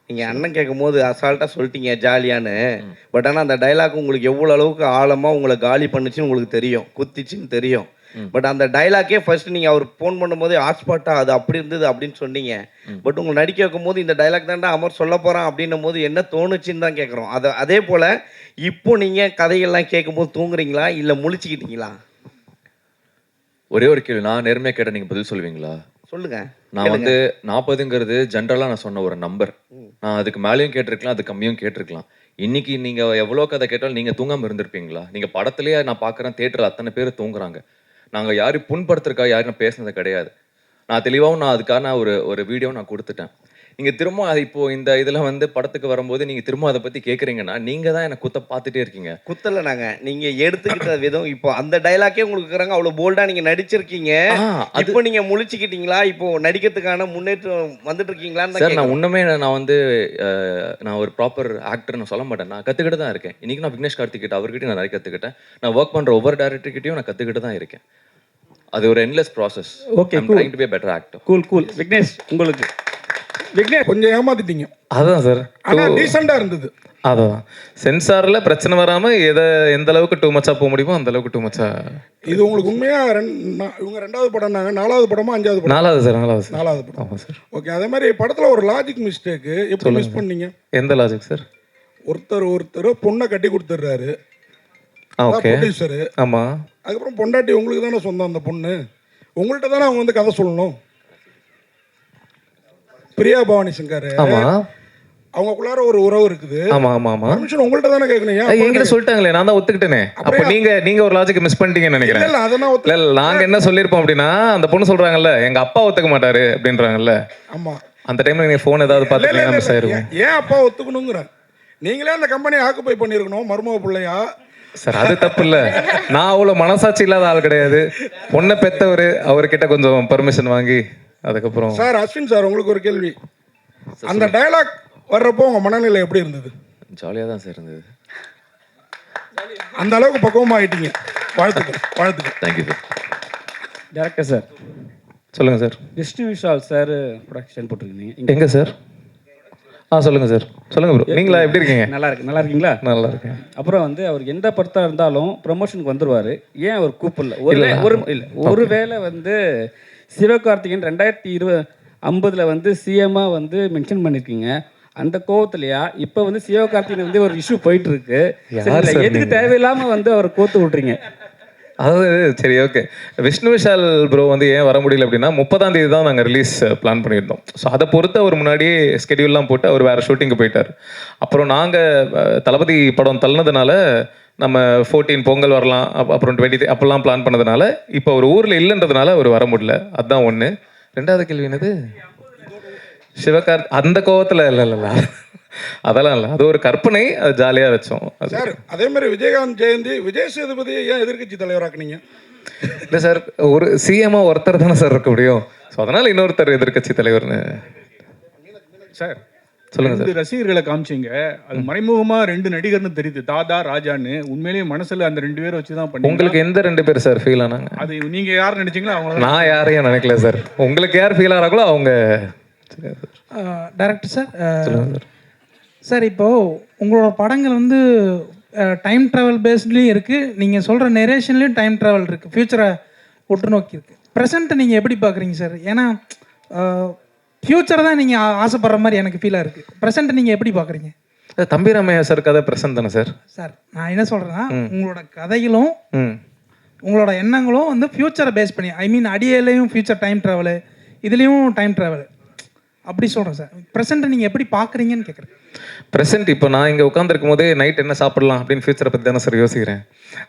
நீங்கள் அண்ணன் கேட்கும்போது அசால்ட்டாக சொல்லிட்டீங்க ஜாலியான்னு. பட் ஆனால் அந்த டைலாக் உங்களுக்கு எவ்வளோ அளவுக்கு ஆழமாக உங்களை காலி பண்ணுச்சுன்னு உங்களுக்கு தெரியும், குத்திச்சுன்னு தெரியும். பட் அந்த டைலாக்கே ஃபர்ஸ்ட் நீங்கள் அவர் ஃபோன் பண்ணும்போது ஹாட்ஸ்பாட்டாக அது அப்படி இருந்தது அப்படின்னு சொன்னீங்க. பட் உங்களை நடிக்க வைக்கும்போது இந்த டைலாக் தான்டா அமர் சொல்ல போகிறான் அப்படின்னும் போது என்ன தோணுச்சுன்னு தான் கேட்குறோம். அதே போல் இப்போ நீங்கள் கதைகள்லாம் கேட்கும்போது தூங்குறீங்களா இல்லை முழிச்சுக்கிட்டீங்களா? ஒரே ஒரு கேள்வி, நான் நேர்மையாக கேட்டால் நீங்கள் பதில் சொல்லுவீங்களா? சொல்லுங்க. நான் வந்து 40ங்கிறது ஜென்ரலாக நான் சொன்ன ஒரு நம்பர். நான் அதுக்கு மேலேயும் கேட்டிருக்கலாம், அது கம்மியும் கேட்டிருக்கலாம். இன்னைக்கு நீங்கள் எவ்வளோ கதை கேட்டாலும் நீங்கள் தூங்காமல் இருந்திருப்பீங்களா? நீங்கள் படத்துலேயே நான் பார்க்குறேன், தேட்டரில் அத்தனை பேர் தூங்குறாங்க. நாங்கள் யாரையும் புண்படுத்துறக்கா யாரும் நான் பேசுனது கிடையாது. நான் தெளிவாகவும் நான் அதுக்கான ஒரு வீடியோ நான் கொடுத்துட்டேன். நீங்கள் திரும்ப அது இப்போ இந்த இதில் வந்து படத்துக்கு வரும்போது நீங்கள் திரும்ப அதை பற்றி கேட்குறீங்கன்னா நீங்கள் தான் எனக்கு குத்த பார்த்துட்டே இருக்கீங்க. குத்தலை நாங்கள், நீங்கள் எடுத்துக்கிட்ட விதம் இப்போ அந்த டைலாக்கே உங்களுக்கு இருக்கிறாங்க, அவ்வளோ போல்டாக நீங்கள் நடிச்சிருக்கீங்க. இப்போ நீங்கள் முழிச்சுக்கிட்டீங்களா? இப்போ நடிக்கிறதுக்கான முன்னேற்றம் வந்துட்டு இருக்கீங்களான்னு சார், நான் இன்னுமே நான் வந்து நான் ஒரு ப்ராப்பர் ஆக்டர்னு சொல்ல மாட்டேன். நான் கற்றுக்கிட்டு தான் இருக்கேன். இன்றைக்கி நான் விக்னேஷ் கார்த்திகிட்ட அவர்கிட்ட நான் நிறைய கற்றுக்கிட்டேன். நான் ஒர்க் பண்ணுற ஒவ்வொரு டேரக்டர்கிட்டையும் நான் கற்றுக்கிட்டு தான் இருக்கேன். அது ஒரு endless process. Okay, trying to be better actor. Cool. Vignesh, உங்களுக்கு விக்னேஷ் கொஞ்சம் ஏமாத்திட்டீங்க. அதான் சார், ஆனால் டீசெண்டாக இருந்தது. அதான் சென்சாரில் பிரச்சனை வராமல் எந்த அளவுக்கு டூ மச்சா போக முடியுமோ அந்த அளவுக்கு டூ மச்சா. இது உங்களுக்கு உண்மையாக இவங்க 2வது படம்னாங்க, 4வது படமா 5வது படம்? 4வது சார். 4வது படம். ஆமாம் சார். ஓகே, அதே மாதிரி படத்தில் ஒரு லாஜிக் மிஸ்டேக்கு எப்படி மிஸ் பண்ணீங்க? எந்த லாஜிக் சார்? ஒருத்தர் பொண்ணை கட்டி கொடுத்துட்றாரு, ஓகே ப்ரொடியூசரு. ஆமாம். அதுக்கப்புறம் பொண்டாட்டி உங்களுக்கு தானே சொந்தம், அந்த பொண்ணு உங்கள்கிட்ட தானே அவங்க வந்து கதை சொல்லணும். பிரியா பவானி சங்கர் அவங்களுக்குள்ளார ஒரு உறவு இருக்குது. ஆமா ஆமா ஆமா. பர்மிஷன் உங்கள்கிட்ட தானே கேட்கணும். என்கிட்ட சொல்லிட்டாங்களே, நான் தான் ஒத்துக்கிட்டேனே. அப்ப நீங்க ஒரு லாஜிக் மிஸ் பண்ணிட்டீங்கன்னு நினைக்கிறேன். இல்ல அதெல்லாம் இல்ல, நாங்க என்ன சொல்லிருப்போம் அப்படின்னா, அந்த பொண்ணு சொல்றாங்கல்ல எங்க அப்பா ஒத்துக்க மாட்டாரு அப்படின்றாங்கல்ல. ஆமா, அந்த டைம்ல நீங்க போன் ஏதாவது பாத்துட்டீங்கன்னா மிஸ் ஆயிருக்கும். ஏன் அப்பா ஒத்துக்கணுங்கிற? நீங்களே அந்த கம்பெனியை ஆக்குப்பை பண்ணிருக்கணும் மருமக பிள்ளையா. சார் அது தப்பு இல்ல, நான் அவ்வளவு மனசாட்சி இல்லாத ஆள் கிடையாது. பொண்ணை பெத்தவரு, அவர்கிட்ட கொஞ்சம் பர்மிஷன் வாங்கி அதுக்கப்புறம். சார் அஸ்வின் சார், உங்களுக்கு ஒரு கேள்வி. அந்த டயலாக் வர்றப்போ உங்க மனநிலை எப்படி இருந்தது? ஜாலியாக தான் சார் இருந்தது. அந்த அளவுக்கு பக்குவமாக ஆயிட்டீங்க. வாழ்த்துக்கள். Thank you sir. டேரக்டர் சார் சொல்லுங்க sir. Vishnu Vishal sir production போட்டிருக்கீங்க எங்க சார்? சொல்லுங்க சார், சொல்லுங்க ப்ரோ. நீங்களா எப்படி இருக்கீங்க? நல்லா இருக்கீங்களா? நல்லா இருக்கேன். அப்புறம் வந்து அவர் எந்த படத்தா இருந்தாலும் ப்ரமோஷனுக்கு வந்துருவாரு. ஏன் அவர் கூப்பிடல? ஒருவேளை வந்து சிவகார்த்திகேயன் 2050 வந்து சிஎம்மா வந்து மென்ஷன் பண்ணிருக்கீங்க. அந்த கோவத்திலையா இப்போ வந்து சிவகார்த்திகேயன் வந்து ஒரு இஷ்யூ போயிட்டு இருக்கு, எதுக்கு தேவையில்லாம வந்து அவர் கோத்து விட்றீங்க? அதாவது சரி, ஓகே. விஷ்ணு விஷால் ப்ரோ வந்து ஏன் வர முடியல அப்படின்னா, 30ஆம் தேதி தான் நாங்கள் ரிலீஸ் பிளான் பண்ணியிருந்தோம். ஸோ அதை பொறுத்து அவர் முன்னாடியே ஸ்கெடியூல்லாம் போட்டு அவர் வேறு ஷூட்டிங்கு போயிட்டார். அப்புறம் நாங்கள் தளபதி படம் தள்ளினதுனால நம்ம 14 பொங்கல் வரலாம், அப்புறம் 23 அப்போல்லாம் பிளான் பண்ணதுனால இப்போ ஒரு ஊரில் இல்லைன்றதுனால அவர் வர முடியல. அதுதான் ஒன்று. 2வது கேள்வி என்னது? அந்த கோவத்தில் இல்லை, அதெல்லாம் இல்லை, அது ஒரு கற்பனை, அது ஜாலியாக வச்சோம். சார் அதே மாதிரி விஜயகாந்த் ஜெயந்தி, விஜய் சேதுபதி ஏன் எதிர்கட்சி தலைவராக்குனீங்க? இல்லை சார், ஒரு சிஎம்மா ஒருத்தர் தானே சார் இருக்க முடியும். ஸோ அதனால் இன்னொருத்தர் எதிர்கட்சி தலைவர்னு. சார் சொல்லுங்க சார். 2 ரசிகர்களை காமிச்சிங்க, அது மறைமுகமா 2 நடிகர்னு தெரியுது, தாதா ராஜான்னு. உண்மையிலேயே மனசுல அந்த 2 பேரை வச்சு தான் பண்ணி. உங்களுக்கு எந்த 2 பேர் சார் ஃபீல் ஆனாங்க? அது நீங்க யார் நினைச்சீங்களோ அவங்க. நான் யாரையும் நினைக்கல சார். உங்களுக்கு யார் ஃபீல் ஆகிறாங்களோ அவங்க. டைரக்டர் சார், சொல்லுங்க சார். சார் இப்போது உங்களோட படங்கள் வந்து டைம் ட்ராவல் பேஸ்ட்லேயும் இருக்குது, நீங்கள் சொல்கிற நெரேஷன்லேயும் டைம் ட்ராவல் இருக்குது, ஃப்யூச்சரை ஒட்டு நோக்கி இருக்குது. ப்ரெசண்ட்டை நீங்கள் எப்படி பார்க்குறீங்க சார்? ஏன்னா ஃப்யூச்சரை தான் நீங்கள் ஆசைப்படுற மாதிரி எனக்கு ஃபீலாக இருக்குது. ப்ரெசண்ட்டை நீங்கள் எப்படி பார்க்குறீங்க? தம்பி ராமையா சார் கதை ப்ரெசன்ட் தானே சார்? சார் நான் என்ன சொல்கிறேன்னா, உங்களோட கதைகளும் உங்களோட எண்ணங்களும் வந்து ஃப்யூச்சரை பேஸ் பண்ணி, ஐ மீன் அடியிலையும் ஃப்யூச்சர் டைம் ட்ராவலு, இதுலேயும் டைம் ட்ராவலு அப்படி சொல்கிறேன் சார். ப்ரெசென்ட்டை நீங்கள் எப்படி பார்க்குறீங்கன்னு கேட்குறேன். ப்ரெசென்ட் இப்போ நான் இங்கே உட்காந்துருக்கும் போதே நைட் என்ன சாப்பிடலாம் அப்படின்னு ஃபியூச்சரை பற்றி தானே சார் யோசிக்கிறேன்.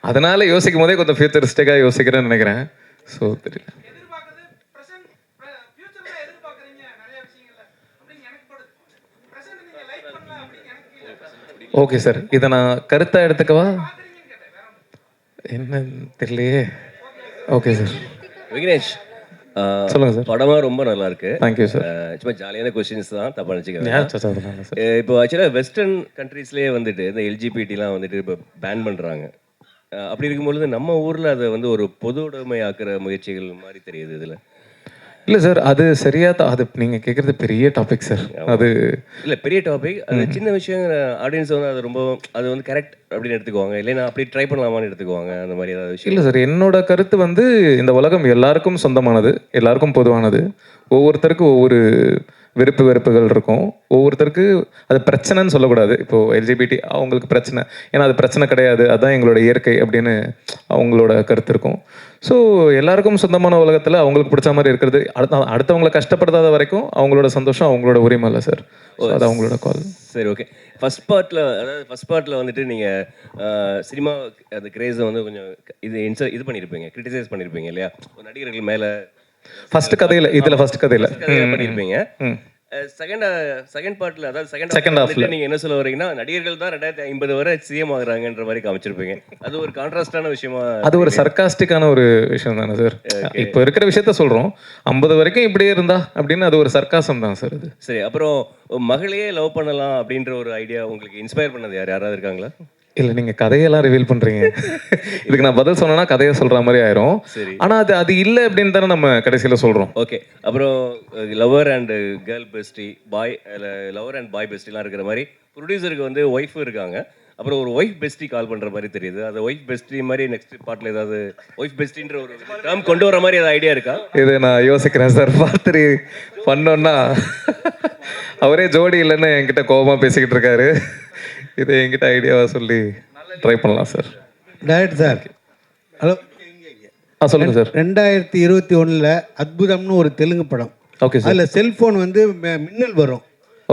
அதனால யோசிக்கும் போதே கொஞ்சம் ஃபியூச்சரிஸ்டிக்காக யோசிக்கிறேன்னு நினைக்கிறேன். ஸோ தெரியல. ஓகே சார், இதை நான் கருத்தாக எடுத்துக்கவா என்ன தெரியலையே. Okay sir. விக்னேஷ் சொல்லுங்க சார். படமா ரொம்ப நல்லா இருக்கு. Thank you sir. சும்மா ஜாலியான கொஸ்டின்ஸ் தான், தப்பா நினச்சிக்கிறேன். சார் இப்போ ஆக்சுவலாக வெஸ்டர்ன் கண்ட்ரீஸ்லேயே வந்துட்டு இந்த எல்ஜிபிடிலாம் வந்துட்டு இப்போ பேன் பண்ணுறாங்க. அப்படி இருக்கும்பொழுது நம்ம ஊரில் அதை வந்து ஒரு பொது உடைமை ஆக்குற முயற்சிகள் மாதிரி தெரியுது இதில். இல்லை சார் அது சரியா தான் அது நீங்கள் கேட்குறது பெரிய டாபிக் சார். அது இல்லை பெரிய டாபிக், அது சின்ன விஷயம். ஆடியன்ஸ் வந்து அது ரொம்ப அது வந்து கரெக்ட் அப்படின்னு எடுத்துக்குவாங்க, இல்லைன்னா அப்படி ட்ரை பண்ணலாமான்னு எடுத்துக்குவாங்க, அந்த மாதிரி ஏதாவது விஷயம். இல்லை சார், என்னோட கருத்து வந்து இந்த உலகம் எல்லாருக்கும் சொந்தமானது, எல்லாருக்கும் பொதுவானது. ஒவ்வொருத்தருக்கும் ஒவ்வொரு விருப்பு வெறுப்புகள் இருக்கும். ஒவ்வொருத்தருக்கு அது பிரச்சனைன்னு சொல்லக்கூடாது. இப்போது எல்ஜிபிடி அவங்களுக்கு பிரச்சனை, ஏன்னா அது பிரச்சனை கிடையாது, அதுதான் எங்களோட இயற்கை அப்படின்னு அவங்களோட கருத்து இருக்கும். ஸோ எல்லாருக்கும் சொந்தமான உலகத்தில் அவங்களுக்கு பிடிச்ச மாதிரி இருக்கிறது, அடுத்தவங்களை கஷ்டப்படுத்தாத வரைக்கும் அவங்களோட சந்தோஷம் அவங்களோட உரிமை இல்லை சார். அது அவங்களோட கால். சரி, ஓகே. ஃபர்ஸ்ட் பார்ட்டில் வந்துட்டு நீங்கள் சினிமா அந்த கிரேஸை வந்து கொஞ்சம் இது பண்ணியிருப்பீங்க, கிரிட்டிசைஸ் பண்ணியிருப்பீங்க இல்லையா, ஒரு நடிகர்கள் மேலே ஃபர்ஸ்ட் கதையில், இதில் ஃபர்ஸ்ட் கதையில் பண்ணியிருப்பீங்க. செகண்ட் பார்ட்ல, அதாவது Second செகண்ட் halfல. ஹாஃப்ல நீங்க என்ன சொல்ல வரீங்கன்னா, நடிகர்கள் தான் 2050 வரை சிஎம் ஆகுறாங்கன்ற மாதிரி காமிச்சிருப்பீங்க. அது ஒரு கான்ட்ராஸ்டான விஷயமா? அது ஒரு சர்க்காஸ்டிக்கான ஒரு விஷயம் தானே சார். இப்போ இருக்கிற விஷயத்த சொல்கிறோம், 50 வரைக்கும் இப்படியே இருந்தா அப்படின்னு அது ஒரு சர்க்காசம் தான் சார் அது. சரி, அப்புறம் மகளையே லவ் பண்ணலாம் அப்படின்ற ஒரு ஐடியா உங்களுக்கு இன்ஸ்பயர் பண்ணது யாராவது இருக்காங்களா? இல்லை, நீங்கள் கதையெல்லாம் ரிவீல் பண்ணுறீங்க. இதுக்கு நான் பதில் சொன்னேன்னா கதையை சொல்கிற மாதிரி ஆயிரும். சரி, ஆனால் அது இல்லை அப்படின்னு தானே நம்ம கடைசியில் சொல்கிறோம். ஓகே. அப்புறம் lover and girl bestie, lover and boy பெஸ்டிலாம் இருக்கிற மாதிரி ப்ரொடியூசருக்கு வந்து ஒய்ஃப் இருக்காங்க. அப்புறம் ஒரு ஒய்ஃப் பெஸ்டி கால் பண்ணுற மாதிரி தெரியுது. அது ஒய்ஃப் பெஸ்டி மாதிரி நெக்ஸ்ட் பார்ட்டில் ஏதாவது ஒய்ஃப் பெஸ்டின்ற ஒரு டேர்ம் கொண்டு வர மாதிரி ஏதாவது ஐடியா இருக்கா? இது நான் யோசிக்கிறேன் சார். பார்த்து பண்ணோன்னா அவரே ஜோடி இல்லைன்னு என்கிட்ட கோபமாக பேசிக்கிட்டு இருக்காரு. இதை என்கிட்ட ஐடியாவாக சொல்லி ட்ரை பண்ணலாம் சார். Director sir, hello. சொல்லுங்கள் சார். 2021 அற்புதம்னு ஒரு தெலுங்கு படம். Okay sir. அதில் செல்ஃபோன் வந்து மின்னல் வரும்.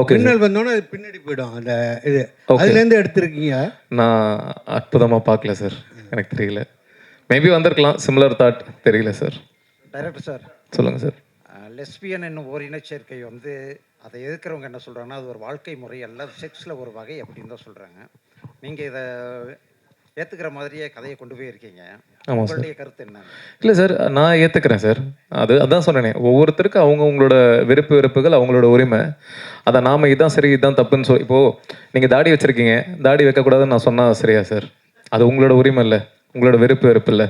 ஓகே. மின்னல் வந்தோன்னே அது பின்னாடி போயிடும் அந்த இது. அதுலேருந்து எடுத்திருக்கீங்க. நான் அற்புதமாக பார்க்கல சார், எனக்கு தெரியல. மேபி வந்திருக்கலாம், சிமிலர் தாட், தெரியல சார். டைரக்டர் சார் சொல்லுங்கள் சார். லெஸ்பியன் என்னும் ஒரு இனச்சேர்க்கை வந்து அதை எதிர்க்கிறவங்க என்ன சொல்கிறாங்கன்னா, அது ஒரு வாழ்க்கை முறை அல்ல, செக்ஸில் ஒரு வகை அப்படின்னு தான் சொல்கிறாங்க. நீங்கள் இதை ஏற்றுக்கிற மாதிரியே கதையை கொண்டு போய் இருக்கீங்க. ஆமாம் சார். உங்களுடைய கருத்து என்ன? இல்லை சார், நான் ஏற்றுக்கிறேன் சார். அதான் சொன்னேனே, ஒவ்வொருத்தருக்கும் அவங்களோட விருப்பு வெறுப்புகள் அவங்களோட உரிமை. அதை நாம் இதுதான் சரி இதுதான் தப்புன்னு சொல்லி, இப்போது நீங்கள் தாடி வச்சுருக்கீங்க, தாடி வைக்கக்கூடாதுன்னு நான் சொன்னால் சரியா சார்? அது உங்களோட உரிமை இல்லை, உங்களோட விருப்பு வெறுப்பு இல்லை.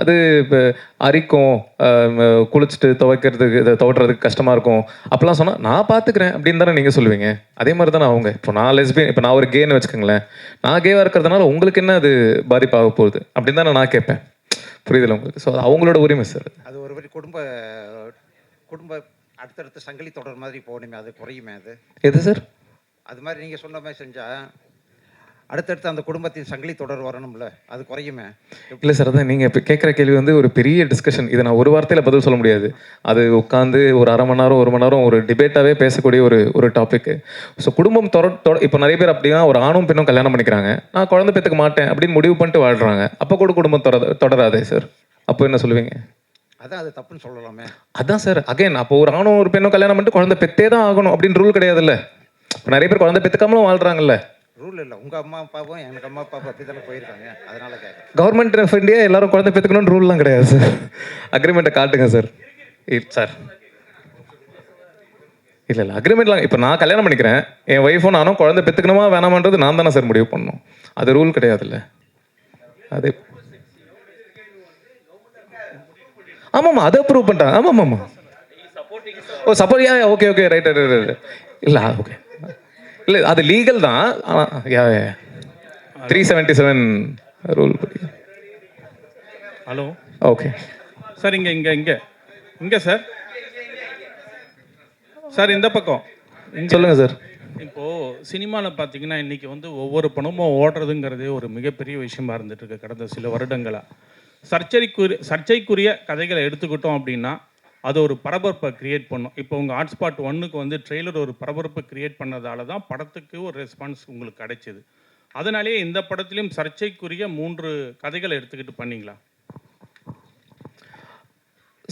அது இப்போ அரிக்கும், குளிச்சுட்டு துவைக்கிறதுக்கு கஷ்டமாக இருக்கும் அப்படிலாம் சொன்னால் நான் பார்த்துக்கிறேன் அப்படின்னு தானே நீங்கள் சொல்லுவீங்க. அதே மாதிரி தானே அவங்க. இப்போ நான் லெஸ்பியன், இப்போ நான் ஒரு கேன்னு வச்சுக்கோங்களேன், நான் கேவாக இருக்கிறதுனால உங்களுக்கு என்ன அது பாதிப்பாக போகுது அப்படின்னு தானே நான் கேட்பேன். புரியுதில்ல உங்களுக்கு? ஸோ அது அவங்களோட உரிமை சார். அது ஒரு குடும்ப அடுத்தடுத்த சங்கிலி தொடர் மாதிரி போகணுமே, அது குறையுமே? அது எது சார்? அது மாதிரி நீங்கள் சொன்ன மாதிரி செஞ்சால் அடுத்தடுத்து அந்த குடும்பத்தின் சங்கிலி தொடர் வரணும்ல, அது குறையுமே? இல்லை சார், அதான் நீங்கள் இப்போ கேட்குற கேள்வி வந்து ஒரு பெரிய டிஸ்கஷன். இதை நான் ஒரு வார்த்தையில் பதில் சொல்ல முடியாது. அது உட்காந்து ஒரு அரை மணி நேரம் 1 மணி நேரம் ஒரு டிபேட்டாகவே பேசக்கூடிய ஒரு டாப்பிக்கு. ஸோ குடும்பம் இப்போ நிறைய பேர் அப்படின்னா ஒரு ஆணும் பெண்ணும் கல்யாணம் பண்ணிக்கிறாங்க, நான் குழந்தை பெற்றுக்க மாட்டேன் அப்படின்னு முடிவு பண்ணிட்டு வாழ்கிறாங்க. அப்போ கூட குடும்பம் தொடராதே சார். அப்போ என்ன சொல்லுவீங்க? அதான் அது தப்புன்னு சொல்லலாமே. அதான் சார், அகைன் அப்போ ஒரு ஆணும் ஒரு பெண்ணும் கல்யாணம் பண்ணிட்டு குழந்தை பெற்றே தான் ஆகணும் அப்படின்னு ரூல் கிடையாதுல்ல. இப்போ நிறைய பேர் குழந்தை பெற்றுக்காமலும் வாழ்கிறாங்கல்ல. ரூல் இல்லை, உங்கள் அம்மா அப்பாவும் எனக்கு அம்மா அப்பா அப்படி தானே போயிருக்காங்க, அதனால கேட்குறேன். கவர்மெண்ட் ஆஃப் இந்தியா எல்லாரும் குழந்தை பெற்றுக்கணும்னு ரூல்லாம் கிடையாது சார். அக்ரிமெண்ட்டை காட்டுங்க சார். சார் இல்லை அக்ரிமெண்ட்லாம் இப்போ நான் கல்யாணம் பண்ணிக்கிறேன், என் ஒய்ஃபும் நானும் குழந்தை பெற்றுக்கணுமா வேணாமான்றது நான் தானே சார் முடிவு பண்ணணும். அது ரூல் கிடையாதுல்ல. அது ஆமாம்மா, அதை அப்ரூவ் பண்ணிட்டாங்க. ஆமாம்மா. ஓ சப்போர்ட், ஓகே ரைட். இல்லை ஓகே, இல்லை அது லீகல் தான். 377 ரூல். ஹலோ. ஓகே சார், இங்கே சார் இந்த பக்கம் சொல்லுங்கள் சார். இப்போது சினிமாவில் பார்த்தீங்கன்னா இன்றைக்கி வந்து ஒவ்வொரு படமும் ஓடுறதுங்கிறதே ஒரு மிகப்பெரிய விஷயமா இருந்துட்டு இருக்கு கடந்த சில வருடங்களாக. சர்ச்சைக்குரிய கதைகளை எடுத்துக்கிட்டோம் அப்படின்னா அது ஒரு பரபரப்பை கிரியேட் பண்ணும். இப்போ உங்கள் ஹாட்ஸ்பாட் 1க்கு வந்து ட்ரெய்லர் ஒரு பரபரப்பை கிரியேட் பண்ணதால தான் படத்துக்கு ஒரு ரெஸ்பான்ஸ் உங்களுக்கு கிடைச்சிது. அதனாலேயே இந்த படத்துலையும் சர்ச்சைக்குரிய 3 கதைகளை எடுத்துக்கிட்டு பண்ணீங்களா?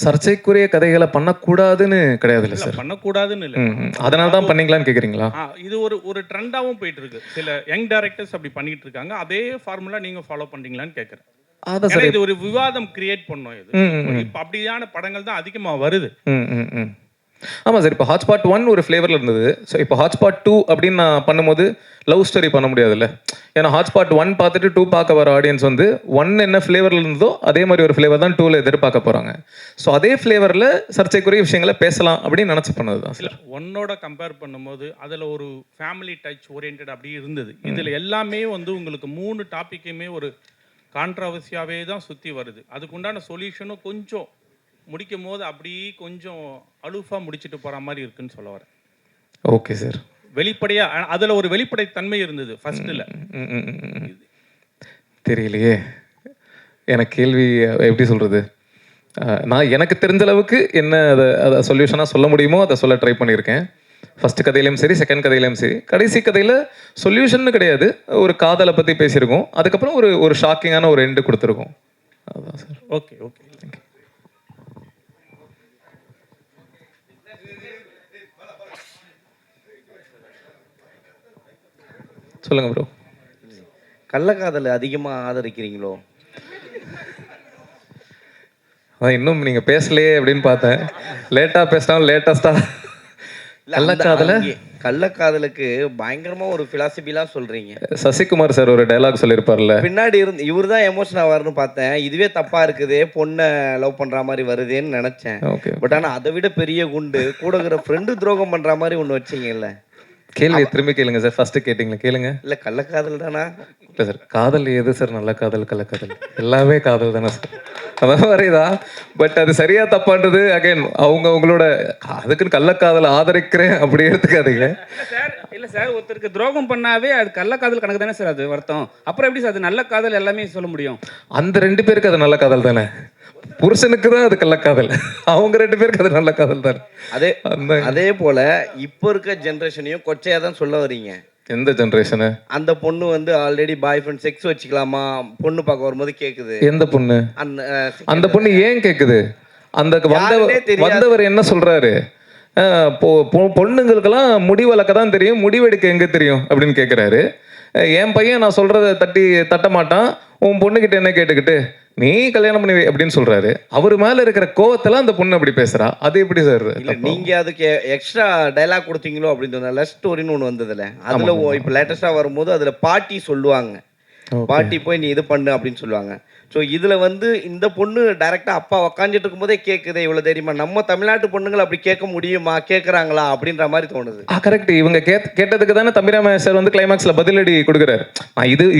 சர்ச்சைக்குரிய கதைகளை பண்ணக்கூடாதுன்னு கிடையாதுல்ல சார். பண்ணக்கூடாதுன்னு இல்லை, அதனால தான் பண்ணீங்களான்னு கேட்குறீங்களா? இது ஒரு ட்ரெண்டாகவும் போயிட்டு இருக்கு. சில யங் டைரக்டர்ஸ் அப்படி பண்ணிட்டு இருக்காங்க. அதே ஃபார்முலா நீங்கள் ஃபாலோ பண்ணுறீங்களான்னு கேட்குறேன். இது ஒரு விவாதம் கிரியேட் பண்ணோம். இது இப்போ அப்படியான படங்கள் தான் அதிகமாக வருது. ஆமாம் சார். இப்போ ஹாட்ஸ்பாட் 1 ஒரு ஃப்ளேவரில் இருந்தது. ஸோ இப்போ ஹாட்ஸ்பாட் 2 அப்படின்னு நான் பண்ணும்போது லவ் ஸ்டோரி பண்ண முடியாதுல்ல. ஏன்னா ஹாட்ஸ்பாட் 1 பார்த்துட்டு 2 பார்க்க வர ஆடியன்ஸ் வந்து 1 என்ன ஃப்ளேவரில் இருந்ததோ அதே மாதிரி ஒரு ஃப்ளேவர் தான் 2ல எதிர்பார்க்க போகிறாங்க. ஸோ அதே ஃப்ளேவரில் சர்ச்சைக்குரிய விஷயங்களை பேசலாம் அப்படின்னு நினச்சி பண்ணது தான் சார். ஒன்னோட கம்பேர் பண்ணும்போது அதில் ஒரு ஃபேமிலி டச் ஓரியன்ட் அப்படி இருந்தது. இதில் எல்லாமே வந்து உங்களுக்கு 3 டாப்பிக்குமே ஒரு கான்ட்ரவர்சியாகவே தான் சுற்றி வருது. அதுக்குண்டான சொல்யூஷனும் கொஞ்சம் முடிக்கும் போது அப்படியே கொஞ்சம் அலுஃபாக முடிச்சுட்டு போகிற மாதிரி இருக்குன்னு சொல்ல வரேன். Okay sir. வெளிப்படையாக அதில் ஒரு வெளிப்படைத்தன்மை இருந்தது ஃபர்ஸ்ட்டில். தெரியலையே, எனக்கு கேள்வி எப்படி சொல்கிறது. நான் எனக்கு தெரிஞ்ச அளவுக்கு என்ன அதை சொல்யூஷனாக சொல்ல முடியுமோ அதை சொல்ல ட்ரை பண்ணியிருக்கேன். ஃபஸ்ட்டு கதையிலையும் சரி, செகண்ட் கதையிலையும் சரி. கடைசி கதையில் சொல்யூஷன் கிடையாது, ஒரு காதலை பற்றி பேசியிருக்கோம். அதுக்கப்புறம் ஒரு ஷாக்கிங்கான ஒரு எண்டு கொடுத்துருக்கோம். அதுதான் சார். Okay okay thank you. சொல்லுங்கள் ப்ரோ. கள்ளக்காதலை அதிகமாக ஆதரிக்கிறீங்களோ? அதான் இன்னும் நீங்கள் பேசலையே அப்படின்னு பார்த்தேன். லேட்டாக பேசினாலும் லேட்டஸ்ட்டாக கள்ளக்காதலை. கள்ளக்காதலுக்கு பயங்கரமா ஒரு பிலாசபிலாம் சொல்றீங்க. சசிகுமார் சார் ஒரு டயலாக் சொல்லியிருப்பார்ல, பின்னாடி இருந்து இவர் தான் எமோஷன் ஆவார்னு பார்த்தேன். இதுவே தப்பா இருக்குதே, பொண்ணை லவ் பண்ற மாதிரி வருதேன்னு நினைச்சேன். ஓகே. பட் ஆனா அதை விட பெரிய குண்டு கூட இருக்கிற ஃப்ரெண்டு துரோகம் பண்ற மாதிரி ஒன்று வச்சிங்கல்ல. கேள்வி திரும்பி கேளுங்க சார். ஃபர்ஸ்ட் கேட்டிங்களா கேளுங்க. இல்ல கள்ளக்காதல் தானா? இல்லை சார், காதல் எது சார்? நல்ல காதல், கள்ளக்காதல் எல்லாமே காதல் தானே சார். அதான் மாதிரிதான். பட் அது சரியா தப்பான்றது அகைன் அவங்களோட. அதுக்குன்னு கள்ளக்காதலை ஆதரிக்கிறேன் அப்படி எடுத்துக்காதீங்க. இல்லை சார், ஒருத்தருக்கு துரோகம் பண்ணாவே அது கள்ளக்காதல் கணக்கு தானே சார் அது வருத்தம். அப்புறம் எப்படி சார் அது நல்ல காதல் எல்லாமே சொல்ல முடியும்? அந்த 2 பேருக்கு அது நல்ல காதல் தானே. புருஷனுக்கு தான் அது கள்ளக்காதல், அவங்க 2 பேருக்கு அது நல்ல காதல் தானே. அதே போல இப்போ இருக்க ஜென்ரேஷனையும் கொச்சையா தான் சொல்ல வரீங்க. எந்த ஜென்ரேஷனு? அந்த பொண்ணு வந்து ஆல்ரெடி பாய் ஃப்ரெண்ட் செக்ஸ் வச்சுக்கலாமா பொண்ணு பார்க்க வரும்போது கேக்குது. எந்த பொண்ணு? அந்த பொண்ணு ஏன் கேக்குது? அந்த வந்தவர் என்ன சொல்றாரு? பொண்ணுங்களுக்கெல்லாம் முடி வளர்க்க தான் தெரியும், முடிவெடுக்க எங்க தெரியும் அப்படின்னு கேட்குறாரு. என் பையன் நான் சொல்றதை தட்ட மாட்டான், உன் பொண்ணுகிட்ட என்ன கேட்டுக்கிட்டு நீ கல்யாணம் பண்ணி அப்படின்னு சொல்றாரு. அவர் மேல இருக்கிற கோவத்துல அந்த பொண்ணு அப்படி பேசுறா. அது எப்படி சார்? நீங்க அதுக்கு எக்ஸ்ட்ரா டைலாக் கொடுத்தீங்களோ அப்படின்னு லவ் ஸ்டோரின்னு ஒன்று வந்ததுல, அதுல இப்போ லேட்டஸ்டா வரும்போது அதுல பாட்டி சொல்லுவாங்க, பாட்டி போய் நீ இது பண்ணு அப்படின்னு சொல்லுவாங்க. ஸோ இதுல வந்து இந்த பொண்ணு டைரக்டா அப்பா உக்காந்துட்டு இருக்கும்போதே கேட்குதே இவ்வளவு தெரியுமா, நம்ம தமிழ்நாட்டு பொண்ணுங்களை அப்படி கேட்க முடியுமா, கேட்குறாங்களா அப்படின்ற மாதிரி தோணுது. கரெக்ட். இவங்க கேட்டதுக்கு தானே தம்பிராம சார் வந்து கிளைமேக்ஸ்ல பதிலடி கொடுக்குறாரு.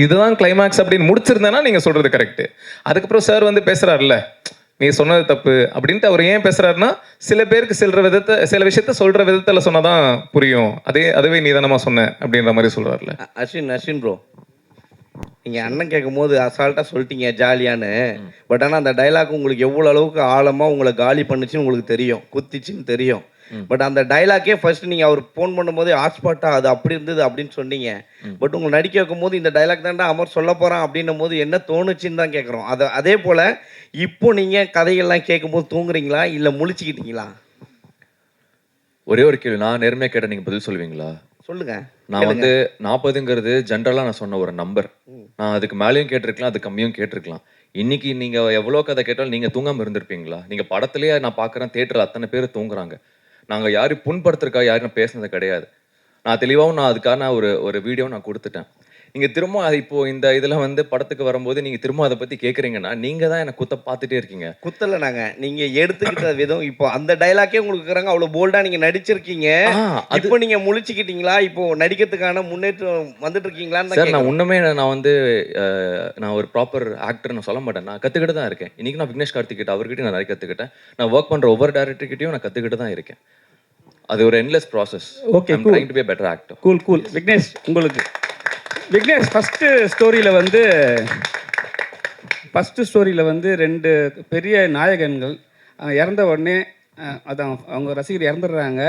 இதுதான் கிளைமேக்ஸ் அப்படின்னு முடிச்சிருந்தேன்னா நீங்க சொல்றது கரெக்ட். அதுக்கப்புறம் சார் வந்து பேசுறாருல்ல, நீ சொன்னது தப்பு அப்படின்ட்டு. அவர் ஏன் பேசுறாருன்னா, சில பேருக்கு சில விஷயத்த சொல்ற விதத்துல சொன்னாதான் புரியும், அதுவே நீ தானமா சொன்ன அப்படின்ற மாதிரி சொல்றாருல்ல. அஸ்வின் ப்ரோ, நீங்கள் அண்ணன் கேட்கும் போது அசால்ட்டாக சொல்லிட்டீங்க ஜாலியான்னு. பட் ஆனால் அந்த டைலாக் உங்களுக்கு எவ்வளோ அளவுக்கு ஆழமாக உங்களை காலி பண்ணுச்சுன்னு உங்களுக்கு தெரியும், குத்திச்சின்னு தெரியும். பட் அந்த டைலாக்கே ஃபர்ஸ்ட் நீங்கள் அவர் ஃபோன் பண்ணும்போது ஹாட்ஸ்பாட்டாக அது அப்படி இருந்தது அப்படின்னு சொன்னீங்க. பட் உங்களை நடிக்க வைக்கும் போது இந்த டைலாக் தான்டா அமர் சொல்ல போகிறான் அப்படின்னும் போது என்ன தோணுச்சுன்னு தான் கேட்குறோம். அதே போல் இப்போ நீங்கள் கதைகள்லாம் கேட்கும்போது தூங்குறீங்களா இல்லை முழிச்சுக்கிட்டீங்களா? ஒரே ஒரு கேள்வி, நான் நேர்மையாக கேட்ட நீங்கள் பதில் சொல்லுவீங்களா? சொல்லுங்க. நான் வந்து 40ங்கிறது ஜென்ரலாக நான் சொன்ன ஒரு நம்பர். நான் அதுக்கு மேலேயும் கேட்டிருக்கலாம், அது கம்மியும் கேட்டிருக்கலாம். இன்னைக்கு நீங்கள் எவ்வளோ கதை கேட்டாலும் நீங்கள் தூங்காமல் இருந்திருப்பீங்களா? நீங்கள் படத்துலேயே நான் பார்க்குறேன், தேட்டரில் அத்தனை பேர் தூங்குறாங்க. நாங்கள் யாரும் புண்படுத்துறக்கா யாரும் பேசுனது கிடையாது. நான் தெளிவாகவும் நான் அதுக்கான ஒரு வீடியோ நான் கொடுத்துட்டேன். நீங்கள் திரும்ப அது இப்போ இந்த இதில் வந்து படத்துக்கு வரும்போது நீங்கள் திரும்ப அதை பற்றி கேட்குறீங்கன்னா நீங்கள் தான் எனக்கு பார்த்துட்டே இருக்கீங்க. குத்தலை நாங்கள், நீங்கள் எடுத்துக்கிட்ட விதம். இப்போ அந்த டைலாக்கே உங்களுக்கு இருக்கிறாங்க, அவ்வளோ போல்டாக நீங்கள் நடிச்சிருக்கீங்க. இப்போ நீங்கள் முழிச்சுக்கிட்டீங்களா? இப்போ நடிக்கிறதுக்கான முன்னேற்றம் வந்துட்டு இருக்கீங்களான்னு சார். நான் இன்னுமே நான் வந்து நான் ஒரு ப்ராப்பர் ஆக்டர் நான் சொல்ல மாட்டேன், நான் கற்றுக்கிட்டு தான் இருக்கேன். இன்றைக்கி நான் விக்னேஷ் கார்த்திகிட்ட அவர்கிட்ட நான் நிறைய கற்றுக்கிட்டேன். நான் ஒர்க் பண்ணுற ஒவ்வொரு டேரக்டர்கிட்டையும் நான் கற்றுக்கிட்டு தான் இருக்கேன். அது ஒரு endless process. Okay, trying to be better actor. Cool. Vignesh, உங்களுக்கு விக்னேஷ் ஃபஸ்ட்டு ஸ்டோரியில் வந்து 2 பெரிய நாயகன்கள் இறந்த உடனே அதான் அவங்க ரசிகர் இறந்துடுறாங்க.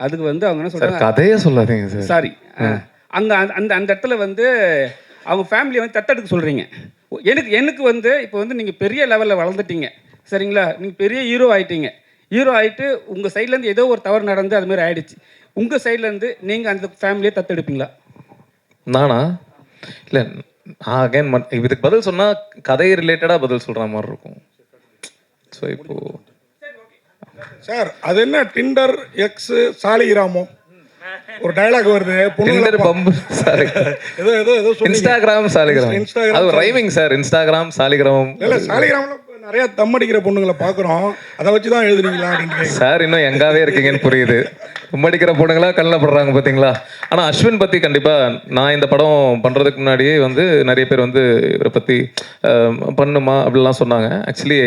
அதுக்கு வந்து அவங்க என்ன சொல்கிறாங்க, கதையே சொல்லாதீங்க சார். சாரி, அங்கே அந்த இடத்துல வந்து அவங்க ஃபேமிலியை வந்து தத்தெடுக்க சொல்கிறீங்க. எனக்கு வந்து இப்போ வந்து நீங்கள் பெரிய லெவலில் வளர்ந்துட்டீங்க, சரிங்களா? நீங்கள் பெரிய ஹீரோ ஆகிட்டு உங்கள் சைட்லேருந்து ஏதோ ஒரு தவறு நடந்து அது மாதிரி ஆயிடுச்சு. உங்கள் சைட்லேருந்து நீங்கள் அந்த ஃபேமிலியை தத்தெடுப்பீங்களா? நானா? இல்லை, அகைன் இதுக்கு பதில் சொன்னால் கதை ரிலேட்டடாக பதில் சொல்கிற மாதிரி இருக்கும். ஸோ இப்போது சார் அது என்ன டிண்டர் எக்ஸ் சாலிகிராமோ ஒரு டயலாக் வருது டிண்டர் பம்பு ஏதோ ஏதோ ஏதோ இன்ஸ்டாகிராம் சாலிகிராம் அது ஒரு ரைமிங் சார். இன்ஸ்டாகிராம் சாலிகிராம் இல்ல சாலிகிராம்ல நிறைய தம் அடிக்கிற பொண்ணுங்களை பாக்குறோம், அதை வச்சு தான் எழுதுறீங்களா அப்படின்னு சார். இன்னும் எங்காவே இருக்கீங்கன்னு புரியுது. தும்மடிக்கிற பொண்ணுங்களா கண்ணில் படுறாங்க பார்த்தீங்களா. ஆனால் அஸ்வின் பற்றி கண்டிப்பாக நான் இந்த படம் பண்ணுறதுக்கு முன்னாடியே வந்து நிறைய பேர் வந்து இவரை பற்றி பண்ணுமா அப்படிலாம் சொன்னாங்க. ஆக்சுவலி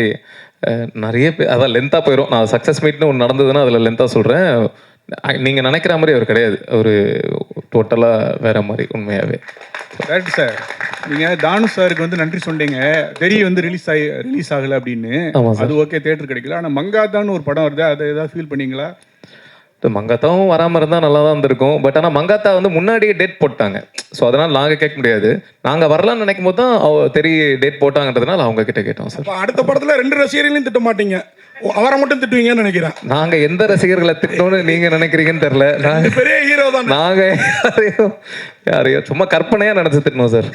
நிறைய பேர் அதான் லென்த்தாக போயிடும். நான் சக்ஸஸ் மீட்னு ஒன்று நடந்ததுன்னா அதில் லென்த்தாக சொல்கிறேன். நீங்கள் நினைக்கிற மாதிரி அவர் கிடையாது. அவர் டோட்டலாக வேற மாதிரி உண்மையாகவே. Correct sir. நீங்கள் தானு சாருக்கு வந்து நன்றி சொன்னீங்க. தெரிய வந்து ரிலீஸ் ஆகலை அப்படின்னு. அது ஓகே, தேட்டர் கிடைக்கல. ஆனால் மங்காத்தான்னு ஒரு படம் வருது, அதை ஏதாவது ஃபீல் பண்ணீங்களா? மங்காத்தாவும் வராமல் இருந்தால் நல்லா தான் இருந்திருக்கும். பட் ஆனால் மங்காத்தா வந்து முன்னாடியே டேட் போட்டாங்க. ஸோ அதனால் நாங்கள் கேட்க முடியாது. நாங்கள் வரலான்னு நினைக்கும் போது தான் தெரிய டேட் போட்டாங்கன்றதுனால அவங்க கிட்ட கேட்டோம் சார். அடுத்த படத்தில் 2 ரசிகர்களையும் திட்ட மாட்டீங்க, அவரை மட்டும் திட்டுவீங்கன்னு நினைக்கிறேன். நாங்க எந்த ரசிகர்களை திட்டணும்னு நீங்க நினைக்கிறீங்கன்னு தெரியல. பெரிய ஹீரோ தான். நாங்க யாரையோ சும்மா கற்பனையா நினைச்சு திட்டணும் சார்.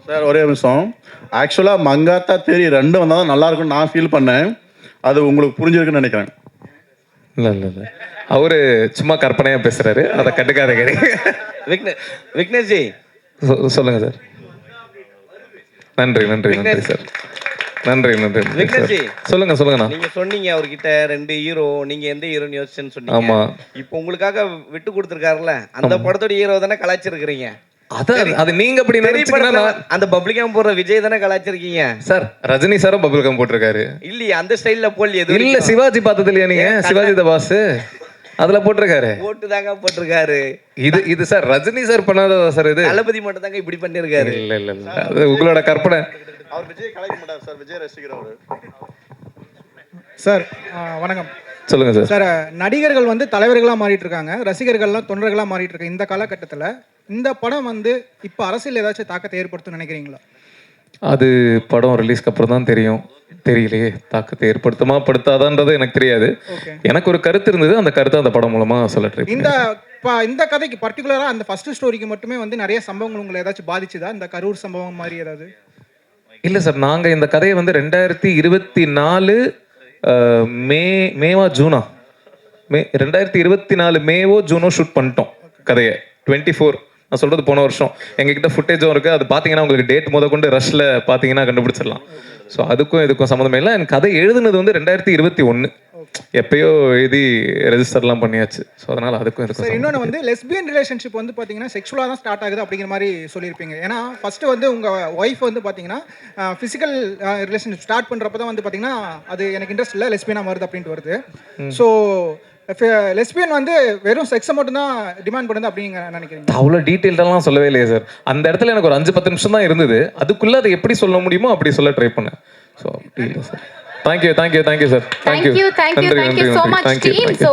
சார் ஒரே நிமிஷம். ஆக்சுவலாக மங்காத்தா தேரி 2 வந்தால் தான் நல்லா இருக்கும்னு நான் ஃபீல் பண்ணேன். அது உங்களுக்கு புரிஞ்சிருக்குன்னு நினைக்கிறேன். இல்லை இல்லை இல்லை, அவரு சும்மா கற்பனையா பேசுறாரு, அதை கண்டுக்காத விக்னேஷ்ஜி சொல்லுங்க சார். நன்றி நன்றி நன்றி சார். நன்றி நன்றி விக்னேஷ்ஜி சொல்லுங்க சொல்லுங்கண்ணா. நீங்க சொன்னீங்க அவர்கிட்ட 2 ஹீரோ, நீங்க எந்த ஹீரோன்னு யோசிச்சுன்னு சொன்னீங்க. ஆமா, இப்போ உங்களுக்காக விட்டு கொடுத்துருக்காருல்ல, அந்த படத்தோட ஹீரோ தானே கலாய்ச்சிருக்கிறீங்க. அது நீங்க அப்படி நினைச்சீங்கன்னா அந்த பப்ளிகம் போடுற விஜய் தானே கலாய்ச்சிருக்கீங்க சார். ரஜினி சாரும் பப்ளிகம் போட்டிருக்காரு. இல்லையா அந்த ஸ்டைல்ல போடல எது இல்ல. சிவாஜி பார்த்தது இல்லையா நீங்க? சிவாஜி த பாஸ் அதுல போட்டிருக்காரு. போட்டு தாங்க போட்டிருக்காரு. இது சார் ரஜினி சார் பண்ணாததா சார்? இது தளபதி மட்டும் தாங்க இப்படி பண்ணிருக்காரு. இல்ல இல்ல இல்ல, அது உங்களோட கற்பனை. அவர் விஜய் கலாய்க்க மாட்டார் சார், விஜய் ரசிகர் அவரு. சார் வணக்கம். சொல்லுங்க சார். சார் நடிகர்கள் வந்து தலைவர்களாக மாறிட்டு இருக்காங்க, ரசிகர்கள்லாம் தொண்டர்களாக மாறிட்டு இருக்காங்க. இந்த காலகட்டத்தில் இந்த படம் வந்து இப்போ அரசியல் ஏதாச்சும் தாக்கத்தை ஏற்படுத்தும் நினைக்கிறீங்களா? அது படம் ரிலீஸ்க்கு அப்புறம் தான் தெரியும். தெரியலையே, தாக்கத்தை ஏற்படுத்துமா படுத்தாதான்றது எனக்கு தெரியாது. எனக்கு ஒரு கருத்து இருந்தது, அந்த கருத்தை அந்த படம் மூலமா சொல்ல ட்ரை பண்ணேன். இந்த கதைக்கு பர்டிகுலராக அந்த ஃபர்ஸ்ட் ஸ்டோரிக்கு மட்டுமே வந்து நிறைய சம்பவங்கள் உங்களை ஏதாச்சும் பாதிச்சுதா? இந்த கரூர் சம்பவம் மாதிரி ஏதாவது? இல்லை சார், நாங்கள் இந்த கதையை வந்து 2024 மேவா ஜூனா 2024 மேவோ ஜூனோ ஷூட் பண்ணிட்டோம் கதையை. 24 நான் சொல்றது போன வருஷம். எங்ககிட்ட ஃபுட்டேஜும் இருக்கு, அது பார்த்தீங்கன்னா உங்களுக்கு டேட் முத கொண்டு ரஷ்ல பார்த்தீங்கன்னா கண்டுபிடிச்சிடலாம். ஸோ அதுக்கும் இதுக்கும் சம்மந்தமே இல்லை. எனக்கு கதை எழுதுனது வந்து 2021 எப்பயோ எழுதி ரெஜிஸ்டர்லாம் பண்ணியாச்சு. ஸோ அதனால அதுக்கும் இதுக்கும். சார் இன்னொன்று வந்து லெஸ்பியன் ரிலேஷன்ஷிப் வந்து பார்த்தீங்கன்னா செக்ஷுவலாக தான் ஸ்டார்ட் ஆகுது அப்படிங்கிற மாதிரி சொல்லியிருப்பீங்க. ஏன்னா ஃபர்ஸ்ட் வந்து உங்கள் ஒய்ஃப் வந்து பார்த்தீங்கன்னா ஃபிசிக்கல் ரிலேஷன்ஷிப் ஸ்டார்ட் பண்ணுறப்ப தான் வந்து பார்த்தீங்கன்னா அது எனக்கு இன்ட்ரெஸ்ட் இல்லை, லெஸ்பியனாக வருது அப்படின்ட்டு வருது. ஸோ லெஸ்பியன் வந்து வெறும் செக்ஸை மட்டும் தான் டிமாண்ட் பண்ணுது அப்படிங்க நினைக்கிறீங்க? அவ்வளோ டீட்டெயில்டெல்லாம் சொல்லவே இல்லையே சார். அந்த இடத்துல எனக்கு ஒரு 5-10 நிமிஷம் தான் இருந்தது. அதுக்குள்ளே அதை எப்படி சொல்ல முடியுமோ அப்படி சொல்ல ட்ரை பண்ணேன். ஸோ அப்படி இல்லை sir. Thank you thank you thank you sir. Thank you. Thank you so much team. So